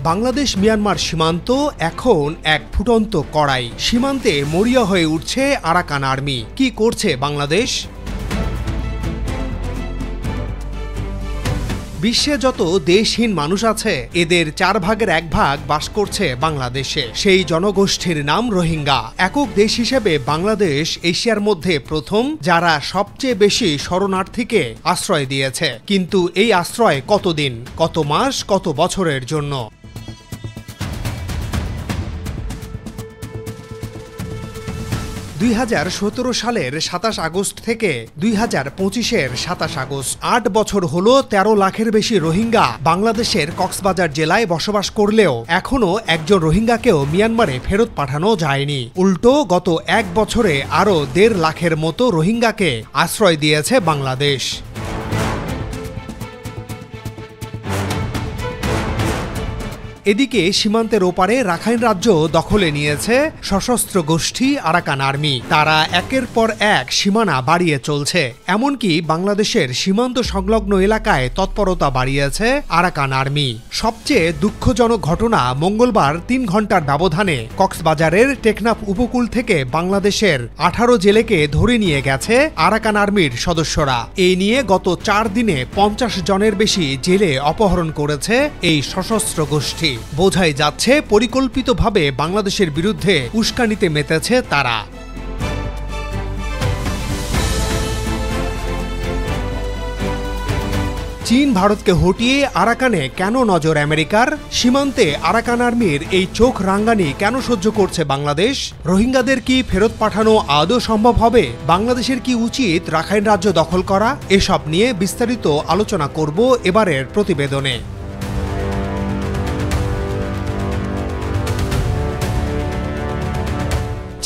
Bangladesh Myanmar সীমান্ত এখন এক ফুটন্ত কড়াই। সীমান্তে মরিয়া হয়ে উঠছে আরাকান আর্মি। কি করছে বাংলাদেশ? বিশ্বে যত দেশহীন মানুষ আছে এদের 4 ভাগের 1 ভাগ বাস করছে বাংলাদেশে। সেই জনগোষ্ঠীর নাম রোহিঙ্গা। একক দেশ হিসেবে বাংলাদেশ এশিয়ার মধ্যে প্রথম যারা সবচেয়ে বেশি শরণার্থীকে আশ্রয় দিয়েছে। কিন্তু এই আশ্রয় কতদিন, কত মাস, কত বছরের জন্য? 2017 সালের 27 আগস্ট থেকে 2025-এর 27 আগস্ট 8 বছর হলো 13 লাখের বেশি রোহিঙ্গা বাংলাদেশের কক্সবাজার জেলায় বসবাস করলেও এখনও একজন রোহিঙ্গাকেও মিয়ানমারে ফেরত পাঠানো যায়নি। উল্টো গত 1 বছরে আরও 1.5 লাখের মতো রোহিঙ্গাকে আশ্রয় দিয়েছে বাংলাদেশ। এদিকে সীমান্তের ওপারে রাখাইন রাজ্য দখলে নিয়েছে সশস্ত্র গোষ্ঠী আরাকান আর্মি। তারা একের পর এক সীমানা বাড়িয়ে চলছে। এমনকি বাংলাদেশের সীমান্ত সংলগ্ন এলাকায় তৎপরতা বাড়িয়েছে আরাকান আর্মি। সবচেয়ে দুঃখজনক ঘটনা, মঙ্গলবার 3 ঘন্টার ব্যবধানে কক্সবাজারের টেকনাফ উপকূল থেকে বাংলাদেশের 18 জেলেকে ধরে নিয়ে গেছে আরাকান আর্মির সদস্যরা। এই নিয়ে গত 4 দিনে 50 জনের বেশি জেলে অপহরণ করেছে এই সশস্ত্র গোষ্ঠী। বোঝাই যাচ্ছে পরিকল্পিতভাবে বাংলাদেশের বিরুদ্ধে উস্কানিতে মেতেছে তারা। চীন ভারতকে হটিয়ে আরাকানে কেন নজর আমেরিকার? সীমান্তে আরাকান আর্মির এই চোখ রাঙ্গানি কেন সহ্য করছে বাংলাদেশ? রোহিঙ্গাদের কি ফেরত পাঠানো আদৌ সম্ভব হবে? বাংলাদেশের কি উচিত রাখাইন রাজ্য দখল করা? এসব নিয়ে বিস্তারিত আলোচনা করব এবারের প্রতিবেদনে।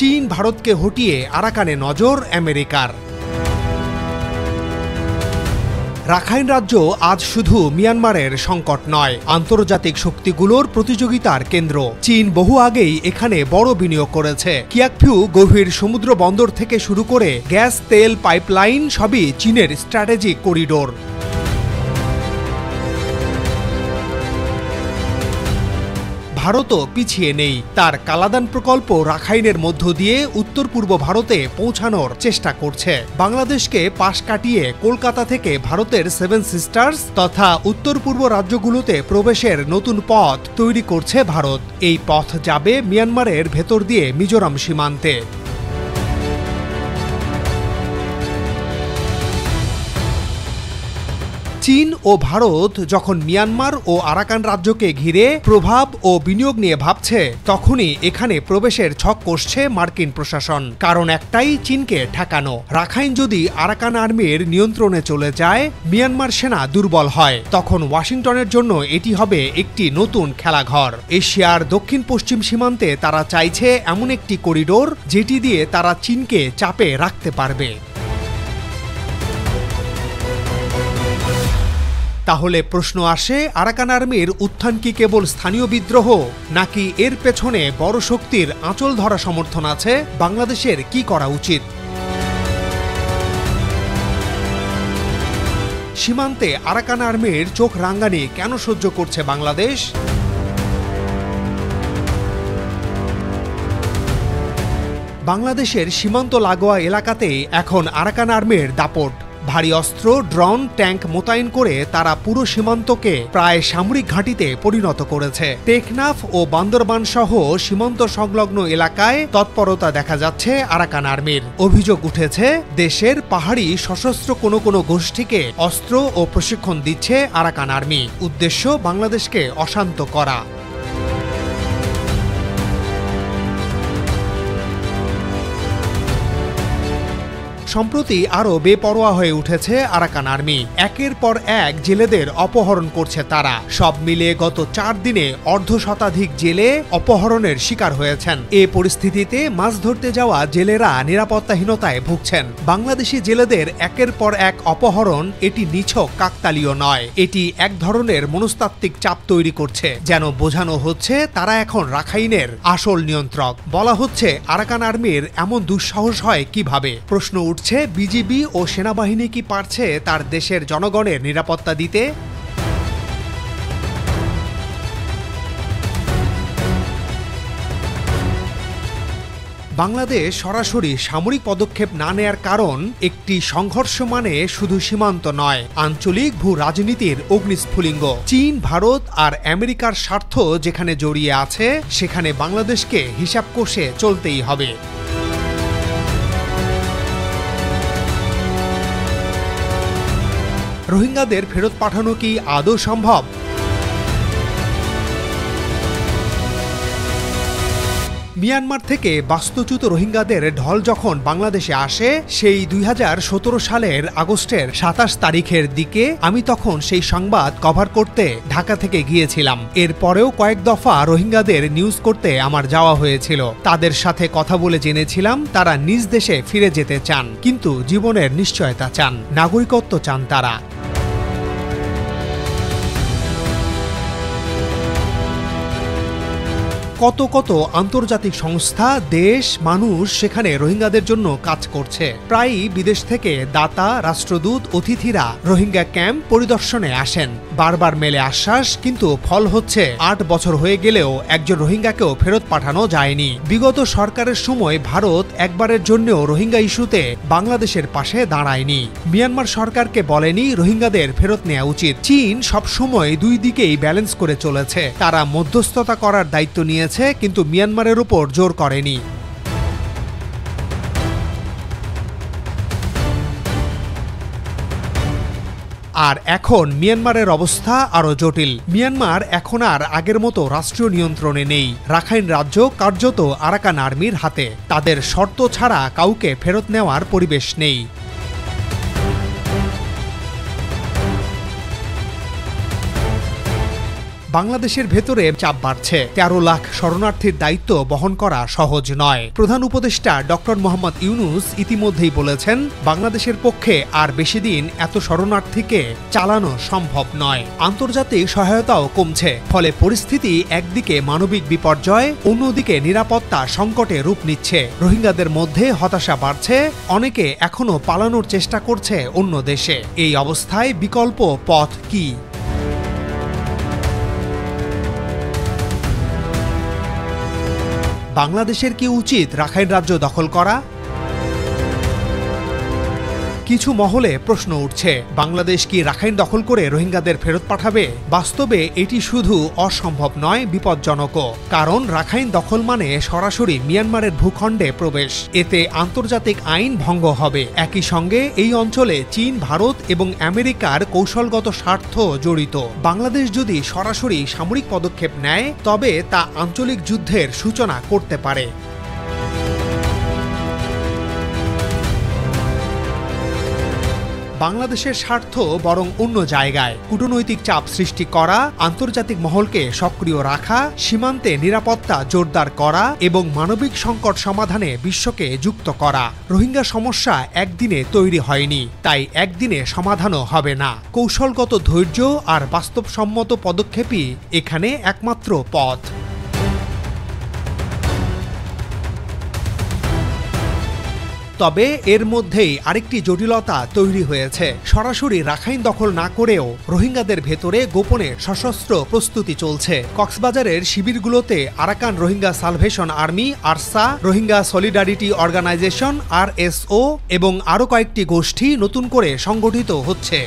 চীন ভারতকে হটিয়ে আরাকানে নজর আমেরিকার। রাখাইন রাজ্য আজ শুধু মিয়ানমারের সংকট নয়, আন্তর্জাতিক শক্তিগুলোর প্রতিযোগিতার কেন্দ্র। চীন বহু আগেই এখানে বড় বিনিয়োগ করেছে। কিয়াকফিউ গভীর সমুদ্র বন্দর থেকে শুরু করে গ্যাস তেল পাইপলাইন সবই চীনের স্ট্র্যাটেজিক করিডোর। ভারতও পিছিয়ে নেই। তার কালাদান প্রকল্প রাখাইনের মধ্য দিয়ে উত্তর পূর্ব ভারতে পৌঁছানোর চেষ্টা করছে। বাংলাদেশকে পাশ কাটিয়ে কলকাতা থেকে ভারতের 7 সিস্টার্স তথা উত্তর পূর্ব রাজ্যগুলোতে প্রবেশের নতুন পথ তৈরি করছে ভারত। এই পথ যাবে মিয়ানমারের ভেতর দিয়ে মিজোরাম সীমান্তে। চীন ও ভারত যখন মিয়ানমার ও আরাকান রাজ্যকে ঘিরে প্রভাব ও বিনিয়োগ নিয়ে ভাবছে, তখনই এখানে প্রবেশের ছক কষছে মার্কিন প্রশাসন। কারণ একটাই, চীনকে ঠেকানো। রাখাইন যদি আরাকান আর্মির নিয়ন্ত্রণে চলে যায়, মিয়ানমার সেনা দুর্বল হয়, তখন ওয়াশিংটনের জন্য এটি হবে একটি নতুন খেলাঘর। এশিয়ার দক্ষিণ পশ্চিম সীমান্তে তারা চাইছে এমন একটি করিডোর যেটি দিয়ে তারা চীনকে চাপে রাখতে পারবে। তাহলে প্রশ্ন আসে, আরাকান আর্মির উত্থান কি কেবল স্থানীয় বিদ্রোহ, নাকি এর পেছনে বড় শক্তির আঁচল ধরা সমর্থন আছে? বাংলাদেশের কি করা উচিত? সীমান্তে আরাকান আর্মির চোখ রাঙ্গানি কেন সহ্য করছে বাংলাদেশ? বাংলাদেশের সীমান্ত লাগোয়া এলাকাতেই এখন আরাকান আর্মির দাপট। ভারী অস্ত্র, ড্রোন, ট্যাঙ্ক মোতায়েন করে তারা পুরো সীমান্তকে প্রায় সামরিক ঘাঁটিতে পরিণত করেছে। টেকনাফ ও বান্দরবান সহ সীমান্ত সংলগ্ন এলাকায় তৎপরতা দেখা যাচ্ছে আরাকান আর্মির। অভিযোগ উঠেছে, দেশের পাহাড়ি সশস্ত্র কোনো গোষ্ঠীকে অস্ত্র ও প্রশিক্ষণ দিচ্ছে আরাকান আর্মি। উদ্দেশ্য বাংলাদেশকে অশান্ত করা। সম্প্রতি আরও বেপরোয়া হয়ে উঠেছে আরাকান আর্মি। একের পর এক জেলেদের অপহরণ করছে তারা। সব মিলিয়ে গত 4 দিনে অর্ধশতাধিক জেলে অপহরণের শিকার হয়েছেন। এ পরিস্থিতিতে মাছ ধরতে যাওয়া জেলেরা নিরাপত্তাহীনতায় ভুগছেন। বাংলাদেশি জেলেদের একের পর এক অপহরণ এটি নিছক কাকতালীয় নয়, এটি এক ধরনের মনস্তাত্ত্বিক চাপ তৈরি করছে। যেন বোঝানো হচ্ছে তারা এখন রাখাইনের আসল নিয়ন্ত্রক। বলা হচ্ছে আরাকান আর্মির এমন দুঃসাহস হয় কিভাবে? প্রশ্ন উঠছে, বিজিবি ও সেনাবাহিনী কি পারছে তার দেশের জনগণের নিরাপত্তা দিতে? বাংলাদেশ সরাসরি সামরিক পদক্ষেপ না নেয়ার কারণ একটি সংঘর্ষ মানে শুধু সীমান্ত নয়, আঞ্চলিক ভূ রাজনীতির অগ্নিস্ফুলিঙ্গ। চীন, ভারত আর আমেরিকার স্বার্থ যেখানে জড়িয়ে আছে সেখানে বাংলাদেশকে হিসাব কষে চলতেই হবে। রোহিঙ্গাদের ফেরত পাঠানো কি আদৌ সম্ভব? মিয়ানমার থেকে বাস্তুচ্যুত রোহিঙ্গাদের ঢল যখন বাংলাদেশে আসে সেই 2017 সালের আগস্টের 27 তারিখের দিকে আমি তখন সেই সংবাদ কভার করতে ঢাকা থেকে গিয়েছিলাম। এরপরেও কয়েক দফা রোহিঙ্গাদের নিউজ করতে আমার যাওয়া হয়েছিল। তাদের সাথে কথা বলে জেনেছিলাম তারা নিজ দেশে ফিরে যেতে চান, কিন্তু জীবনের নিশ্চয়তা চান, নাগরিকত্ব চান তারা। কত কত আন্তর্জাতিক সংস্থা, দেশ, মানুষ সেখানে রোহিঙ্গাদের জন্য কাজ করছে। প্রায়ই বিদেশ থেকে দাতা, রাষ্ট্রদূত, অতিথিরা রোহিঙ্গা ক্যাম্প পরিদর্শনে আসেন। বারবার মেলে আশ্বাস, কিন্তু ফল হচ্ছে 8 বছর হয়ে গেলেও একজন রোহিঙ্গাকেও ফেরত পাঠানো যায়নি। বিগত সরকারের সময় ভারত একবারের জন্যও রোহিঙ্গা ইস্যুতে বাংলাদেশের পাশে দাঁড়ায়নি। মিয়ানমার সরকারকে বলেনি রোহিঙ্গাদের ফেরত নেওয়া উচিত। চীন সবসময় দুই দিকেই ব্যালেন্স করে চলেছে। তারা মধ্যস্থতা করার দায়িত্ব নিয়েছে, কিন্তু মিয়ানমারের উপর জোর করেনি। আর এখন মিয়ানমারের অবস্থা আরো জটিল। মিয়ানমার এখন আর আগের মতো রাষ্ট্রীয় নিয়ন্ত্রণে নেই। রাখাইন রাজ্য কার্যত আরাকান আর্মির হাতে। তাদের শর্ত ছাড়া কাউকে ফেরত নেওয়ার পরিবেশ নেই। বাংলাদেশের ভেতরে চাপ বাড়ছে। 13 লাখ শরণার্থীর দায়িত্ব বহন করা সহজ নয়। প্রধান উপদেষ্টা ডক্টর মোহাম্মদ ইউনূস ইতিমধ্যেই বলেছেন, বাংলাদেশের পক্ষে আর বেশি দিন এত শরণার্থীকে চালানো সম্ভব নয়। আন্তর্জাতিক সহায়তাও কমছে, ফলে পরিস্থিতি একদিকে মানবিক বিপর্যয়, অন্যদিকে নিরাপত্তা সংকটে রূপ নিচ্ছে। রোহিঙ্গাদের মধ্যে হতাশা বাড়ছে, অনেকে এখনো পালানোর চেষ্টা করছে অন্য দেশে। এই অবস্থায় বিকল্প পথ কি? বাংলাদেশের কি উচিত রাখাইন রাজ্য দখল করা? কিছু মহলে প্রশ্ন উঠছে, বাংলাদেশ কি রাখাইন দখল করে রোহিঙ্গাদের ফেরত পাঠাবে? বাস্তবে এটি শুধু অসম্ভব নয়, বিপজ্জনকও। কারণ রাখাইন দখল মানে সরাসরি মিয়ানমারের ভূখণ্ডে প্রবেশ। এতে আন্তর্জাতিক আইন ভঙ্গ হবে। একই সঙ্গে এই অঞ্চলে চীন, ভারত এবং আমেরিকার কৌশলগত স্বার্থ জড়িত। বাংলাদেশ যদি সরাসরি সামরিক পদক্ষেপ নেয় তবে তা আঞ্চলিক যুদ্ধের সূচনা করতে পারে। বাংলাদেশের স্বার্থ বরং অন্য জায়গায়। কূটনৈতিক চাপ সৃষ্টি করা, আন্তর্জাতিক মহলকে সক্রিয় রাখা, সীমান্তে নিরাপত্তা জোরদার করা এবং মানবিক সংকট সমাধানে বিশ্বকে যুক্ত করা। রোহিঙ্গা সমস্যা একদিনে তৈরি হয়নি, তাই একদিনে সমাধানও হবে না। কৌশলগত ধৈর্য আর বাস্তবসম্মত পদক্ষেপই এখানে একমাত্র পথ। তবে এর মধ্যেই আরেকটি জটিলতা তৈরি হয়েছে। সরাসরি রাখাইন দখল না করেও রোহিঙ্গাদের ভেতরে গোপনে সশস্ত্র প্রস্তুতি চলছে। কক্সবাজারের শিবিরগুলোতে Arakan Rohingya Salvation Army, ARSA, Rohingya Solidarity Organisation, RSO এবং আরও কয়েকটি গোষ্ঠী নতুন করে সংগঠিত হচ্ছে।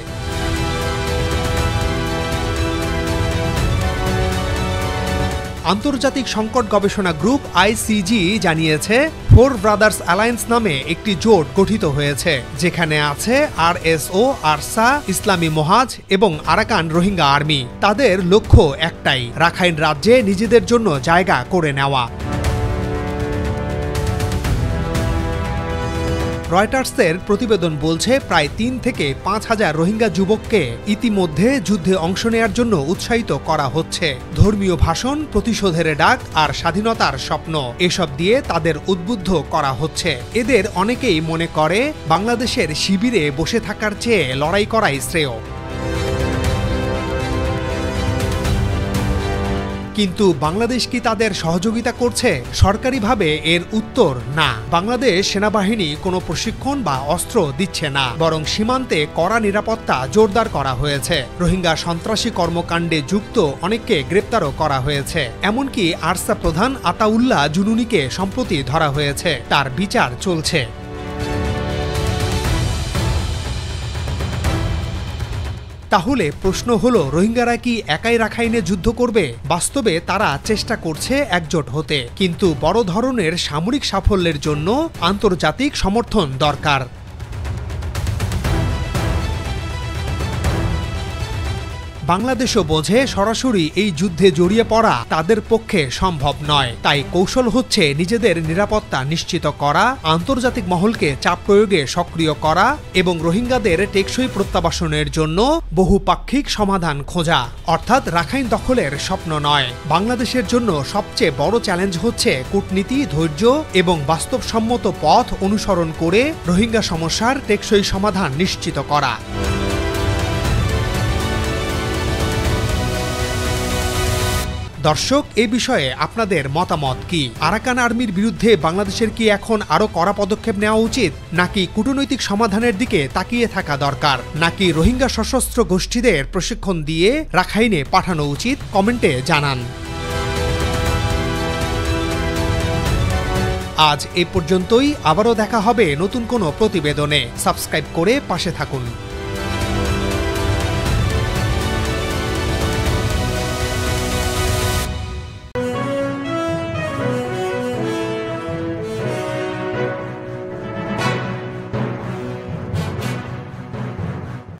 আন্তর্জাতিক সংকট গবেষণা গ্রুপ ICG জানিয়েছে, 4 ব্রাদার্স অ্যালায়েন্স নামে একটি জোট গঠিত হয়েছে, যেখানে আছে RSO, আরসা, ইসলামী মহাজ এবং আরাকান রোহিঙ্গা আর্মি। তাদের লক্ষ্য একটাই, রাখাইন রাজ্যে নিজেদের জন্য জায়গা করে নেওয়া। রয়টার্সের প্রতিবেদন বলছে, প্রায় 3 থেকে 5 হাজার রোহিঙ্গা যুবককে ইতিমধ্যে যুদ্ধে অংশ নেয়ার জন্য উৎসাহিত করা হচ্ছে। ধর্মীয় ভাষণ, প্রতিশোধের ডাক আর স্বাধীনতার স্বপ্ন, এসব দিয়ে তাদের উদ্বুদ্ধ করা হচ্ছে। এদের অনেকেই মনে করে বাংলাদেশের শিবিরে বসে থাকার চেয়ে লড়াই করাই শ্রেয়। কিন্তু বাংলাদেশ কি তাদের সহযোগিতা করছে? সরকারিভাবে এর উত্তর না। বাংলাদেশ সেনাবাহিনী কোনো প্রশিক্ষণ বা অস্ত্র দিচ্ছে না, বরং সীমান্তে কড়া নিরাপত্তা জোরদার করা হয়েছে। রোহিঙ্গা সন্ত্রাসী কর্মকাণ্ডে যুক্ত অনেককে গ্রেপ্তারও করা হয়েছে। এমনকি আরসা প্রধান আতাউল্লাহ জুনুনিকে সম্প্রতি ধরা হয়েছে, তার বিচার চলছে। তাহলে প্রশ্ন হলো, রোহিঙ্গারা কি একাই রাখাইনে যুদ্ধ করবে? বাস্তবে তারা চেষ্টা করছে একজোট হতে, কিন্তু বড় ধরনের সামরিক সাফল্যের জন্য আন্তর্জাতিক সমর্থন দরকার। বাংলাদেশও বোঝে সরাসরি এই যুদ্ধে জড়িয়ে পড়া তাদের পক্ষে সম্ভব নয়। তাই কৌশল হচ্ছে নিজেদের নিরাপত্তা নিশ্চিত করা, আন্তর্জাতিক মহলকে চাপ প্রয়োগে সক্রিয় করা এবং রোহিঙ্গাদের টেকসই প্রত্যাবাসনের জন্য বহুপাক্ষিক সমাধান খোঁজা। অর্থাৎ রাখাইন দখলের স্বপ্ন নয়। বাংলাদেশের জন্য সবচেয়ে বড় চ্যালেঞ্জ হচ্ছে কূটনীতি, ধৈর্য এবং বাস্তবসম্মত পথ অনুসরণ করে রোহিঙ্গা সমস্যার টেকসই সমাধান নিশ্চিত করা। দর্শক, এ বিষয়ে আপনাদের মতামত কি? আরাকান আর্মির বিরুদ্ধে বাংলাদেশের কি এখন আরো কড়া পদক্ষেপ নেওয়া উচিত, নাকি কূটনৈতিক সমাধানের দিকে তাকিয়ে থাকা দরকার, নাকি রোহিঙ্গা সশস্ত্র গোষ্ঠীদের প্রশিক্ষণ দিয়ে রাখাইনে পাঠানো উচিত? কমেন্টে জানান। আজ এ পর্যন্তই। আবারও দেখা হবে নতুন কোনো প্রতিবেদনে। সাবস্ক্রাইব করে পাশে থাকুন।